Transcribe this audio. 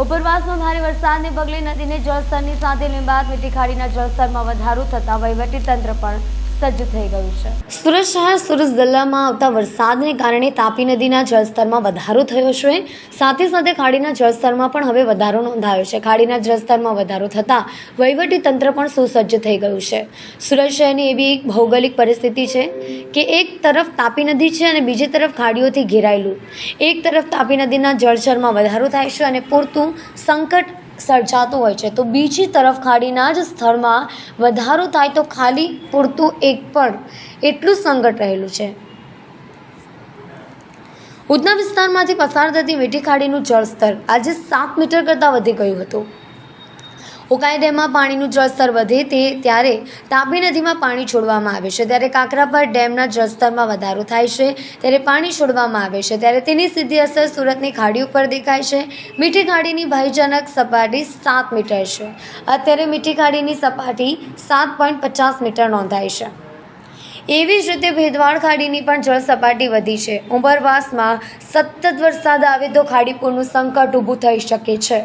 ઉપરવાસમાં ભારે વરસાદને પગલે નદીને જળસ્તરની સાથે લીંબાદ મીઠી ખાડીના જળસ્તરમાં વધારો થતા વહીવટીતંત્ર પણ સજ્જ થઈ ગયું છે। સુરત શહેર સુરત જિલ્લામાં આવતા વરસાદને કારણે તાપી નદીના જળસ્તરમાં વધારો થયો છે। સાથે સાથે ખાડીના જળસ્તરમાં પણ હવે વધારો નોંધાયો છે। ખાડીના જળસ્તરમાં વધારો થતાં વહીવટીતંત્ર પણ સુસજ્જ થઈ ગયું છે। સુરત શહેરની એવી એક ભૌગોલિક પરિસ્થિતિ છે કે એક તરફ તાપી નદી છે અને બીજી તરફ ખાડીઓથી ઘેરાયેલું। એક તરફ તાપી નદીના જળસ્તરમાં વધારો થાય છે અને પૂરતું સંકટ સર્જાતું હોય છે, તો બીજી તરફ ખાડીના જ સ્થળમાં વધારો થાય તો ખાલી પૂરતું એક પણ એટલું સંકટ રહેલું છે। ઉધના વિસ્તારમાંથી પસાર થતી મીઠી ખાડીનું જળસ્તર આજે 7 મીટર કરતાં વધી ગયું હતું। ઉકાઈ ડેમમાં પાણીનું જળસ્તર વધે ત્યારે તાપી નદીમાં પાણી છોડવામાં આવે છે, ત્યારે કાકરાપર ડેમના જળસ્તરમાં વધારો થાય છે, ત્યારે પાણી છોડવામાં આવે છે, ત્યારે તેની સીધી અસર સુરતની ખાડી ઉપર દેખાય છે। મીઠી ખાડીની ભયજનક સપાટી 7 મીટર છે। અત્યારે મીઠી ખાડીની સપાટી 7.50 મીટર નોંધાઈ છે। એવી જ રીતે ભેદવાડ ખાડીની પણ જળ સપાટી વધી છે। ઉપરવાસમાં સતત વરસાદ આવે તો ખાડીપુરનું સંકટ ઊભું થઈ શકે છે।